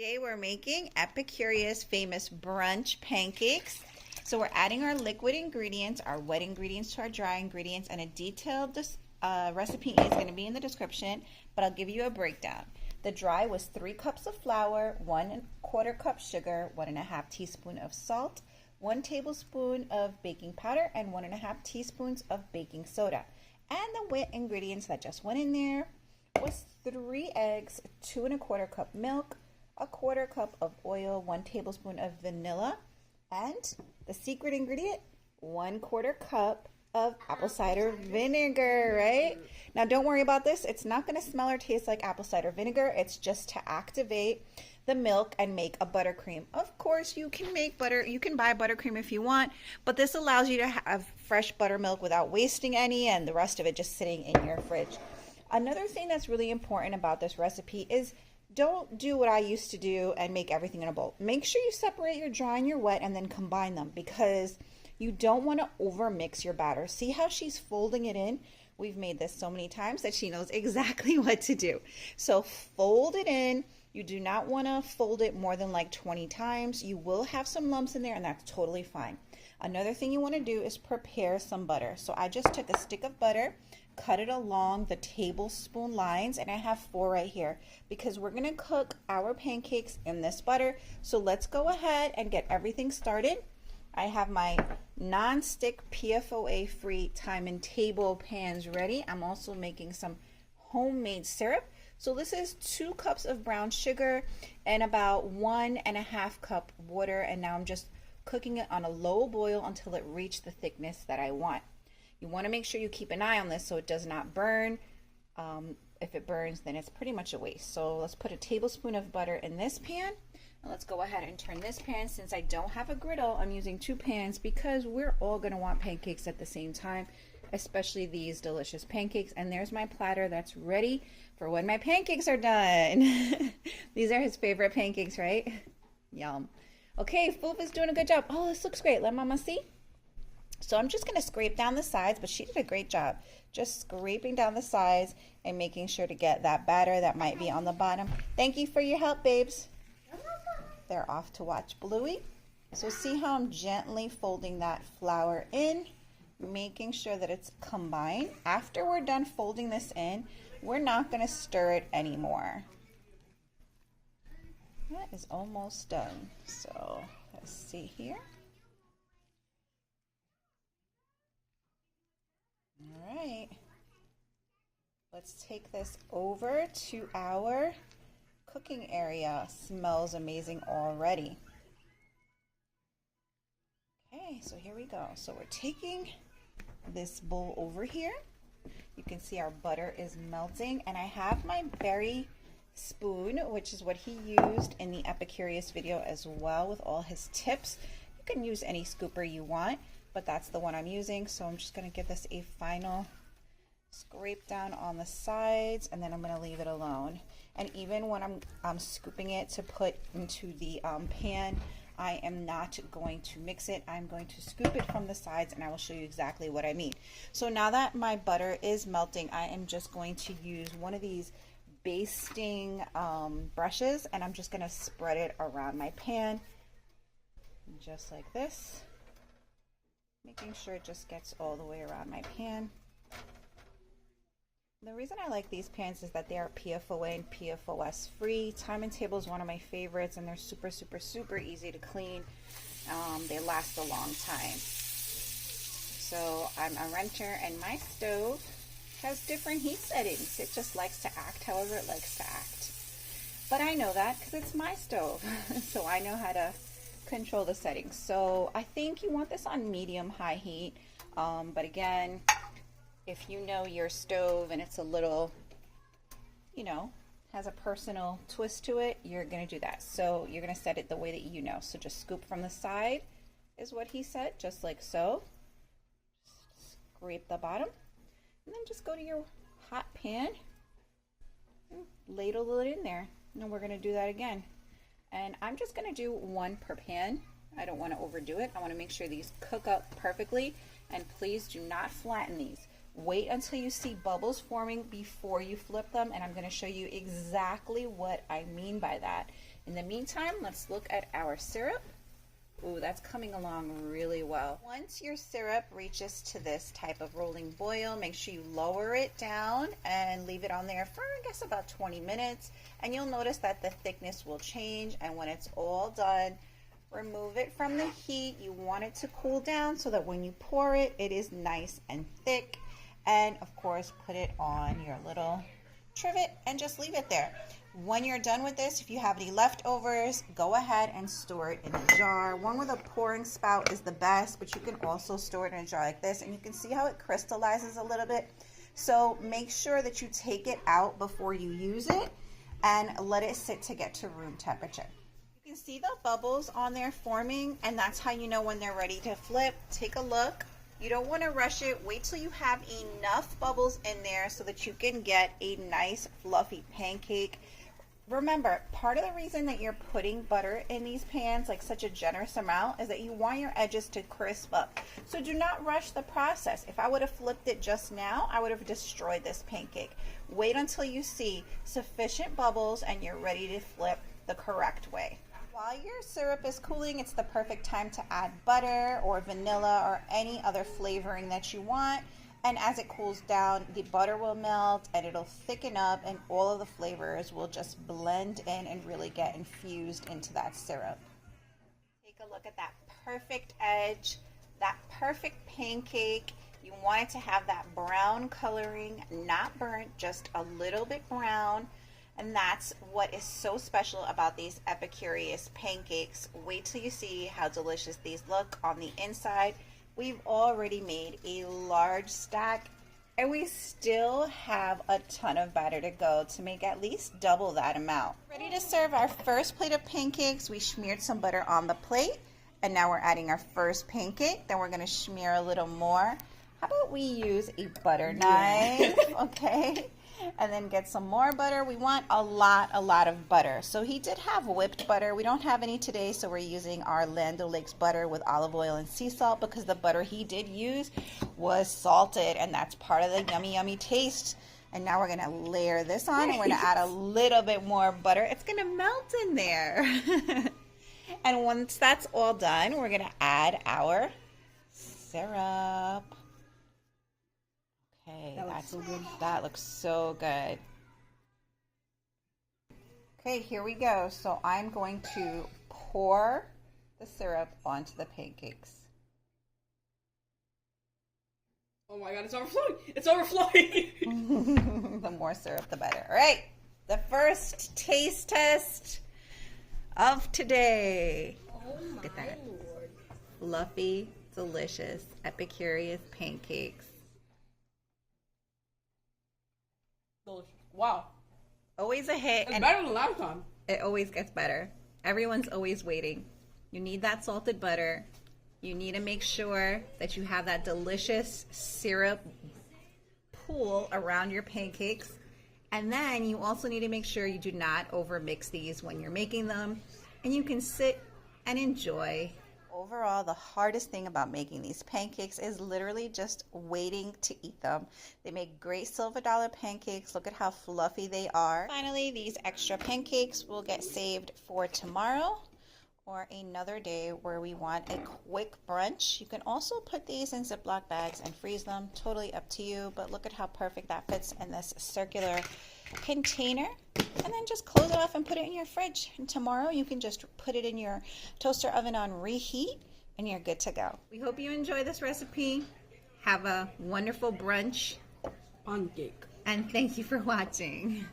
Today we're making Epicurious famous brunch pancakes. So we're adding our liquid ingredients, our wet ingredients to our dry ingredients, and a detailed recipe is going to be in the description, but I'll give you a breakdown. The dry was 3 cups of flour, 1/4 cup sugar, 1.5 teaspoon of salt, 1 tablespoon of baking powder, and 1.5 teaspoons of baking soda. And the wet ingredients that just went in there was 3 eggs, 2 1/4 cup milk, 1/4 cup of oil, 1 tablespoon of vanilla, and the secret ingredient, 1/4 cup of apple cider vinegar, right? Now don't worry about this. It's not going to smell or taste like apple cider vinegar. It's just to activate the milk and make a buttercream. Of course, you can make butter. You can buy buttercream if you want, but this allows you to have fresh buttermilk without wasting any and the rest of it just sitting in your fridge. Another thing that's really important about this recipe is don't do what I used to do and make everything in a bowl. Make sure you separate your dry and your wet and then combine them, because you don't want to over mix your batter. See how she's folding it in? We've made this so many times that she knows exactly what to do. So fold it in. You do not want to fold it more than like 20 times. You will have some lumps in there, and that's totally fine. Another thing you want to do is prepare some butter. So I just took a stick of butter, cut it along the tablespoon lines, and I have 4 right here because we're going to cook our pancakes in this butter. So let's go ahead and get everything started. I have my non-stick PFOA free time and table pans ready. I'm also making some homemade syrup. So this is 2 cups of brown sugar and about 1.5 cup water, and now I'm just cooking it on a low boil until it reaches the thickness that I want. You want to make sure you keep an eye on this so it does not burn. If it burns, then it's pretty much a waste. So let's put a tablespoon of butter in this pan. And let's go ahead and turn this pan. Since I don't have a griddle, I'm using 2 pans because we're all going to want pancakes at the same time, especially these delicious pancakes. And there's my platter that's ready for when my pancakes are done. These are his favorite pancakes, right? Yum. Okay, Foof is doing a good job. Oh, this looks great. Let Mama see. So I'm just going to scrape down the sides, but she did a great job. Just scraping down the sides and making sure to get that batter that might be on the bottom. Thank you for your help, babes. They're off to watch Bluey. So see how I'm gently folding that flour in, making sure that it's combined. After we're done folding this in, we're not going to stir it anymore. That is almost done. So let's see here. All right, let's take this over to our cooking area. Smells amazing already. Okay, so here we go. So we're taking this bowl over here. You can see our butter is melting, and I have my berry spoon, which is what he used in the Epicurious video as well with all his tips. You can use any scooper you want, but that's the one I'm using. So I'm just going to give this a final scrape down on the sides, and then I'm going to leave it alone. And even when I'm scooping it to put into the pan, I am not going to mix it. I'm going to scoop it from the sides, and I will show you exactly what I mean. So now that my butter is melting, I am just going to use one of these basting brushes, and I'm just going to spread it around my pan just like this, making sure it just gets all the way around my pan. The reason I like these pans is that they are PFOA and PFOS free. Time and Table is one of my favorites, and they're super, super, super easy to clean. They last a long time. So I'm a renter, and my stove has different heat settings. It just likes to act however it likes to act. But I know that because it's my stove, so I know how to control the settings. So I think you want this on medium-high heat, but again, if you know your stove and it's a little, you know, has a personal twist to it, you're going to do that. So you're going to set it the way that you know. So just scoop from the side is what he said, just like so. Scrape the bottom, and then just go to your hot pan and ladle it in there. And we're going to do that again. And I'm just going to do 1 per pan. I don't want to overdo it. I want to make sure these cook up perfectly. And please do not flatten these. Wait until you see bubbles forming before you flip them, and I'm going to show you exactly what I mean by that. In the meantime, let's look at our syrup. Ooh, that's coming along really well. Once your syrup reaches to this type of rolling boil, make sure you lower it down and leave it on there for, I guess, about 20 minutes. And you'll notice that the thickness will change. And when it's all done, remove it from the heat. You want it to cool down so that when you pour it, it is nice and thick. And of course, put it on your little trivet and just leave it there. When you're done with this, if you have any leftovers, go ahead and store it in a jar. One with a pouring spout is the best, but you can also store it in a jar like this, and you can see how it crystallizes a little bit. So make sure that you take it out before you use it and let it sit to get to room temperature. You can see the bubbles on there forming, and that's how you know when they're ready to flip. Take a look. You don't want to rush it. Wait till you have enough bubbles in there so that you can get a nice fluffy pancake. Remember, part of the reason that you're putting butter in these pans, like such a generous amount, is that you want your edges to crisp up. So do not rush the process. If I would have flipped it just now, I would have destroyed this pancake. Wait until you see sufficient bubbles and you're ready to flip the correct way. While your syrup is cooling, it's the perfect time to add butter or vanilla or any other flavoring that you want. And as it cools down, the butter will melt and it'll thicken up, and all of the flavors will just blend in and really get infused into that syrup. Take a look at that perfect edge, that perfect pancake. You want it to have that brown coloring, not burnt, just a little bit brown. And that's what is so special about these Epicurious pancakes. Wait till you see how delicious these look on the inside. We've already made a large stack, and we still have a ton of batter to go to make at least double that amount. Ready to serve our first plate of pancakes. We smeared some butter on the plate, and now we're adding our first pancake. Then we're going to smear a little more. How about we use a butter knife, okay? And then get some more butter. We want a lot of butter. So he did have whipped butter. We don't have any today, so we're using our Land O'Lakes butter with olive oil and sea salt, because the butter he did use was salted, and that's part of the yummy taste. And now we're gonna layer this on, and we're gonna add a little bit more butter. It's gonna melt in there. And once that's all done, we're gonna add our syrup. Okay, that looks so good. That looks so good. Okay, here we go. So I'm going to pour the syrup onto the pancakes. Oh my god, it's overflowing! It's overflowing! The more syrup, the better. All right, the first taste test of today. Oh my Look at that. Lord. Fluffy, delicious, Epicurious pancakes. Delicious. Wow. Always a hit. It's And better than last time. it always gets better. Everyone's always waiting. You need that salted butter. You need to make sure that you have that delicious syrup pool around your pancakes. And then you also need to make sure you do not overmix these when you're making them. And you can sit and enjoy. Overall, the hardest thing about making these pancakes is literally just waiting to eat them. They make great silver dollar pancakes. Look at how fluffy they are. Finally, these extra pancakes will get saved for tomorrow or another day where we want a quick brunch. You can also put these in Ziploc bags and freeze them. Totally up to you, but look at how perfect that fits in this circular container. And then just close it off and put it in your fridge. And tomorrow you can just put it in your toaster oven on reheat and you're good to go. We hope you enjoy this recipe. Have a wonderful brunch. Pancake. And thank you for watching.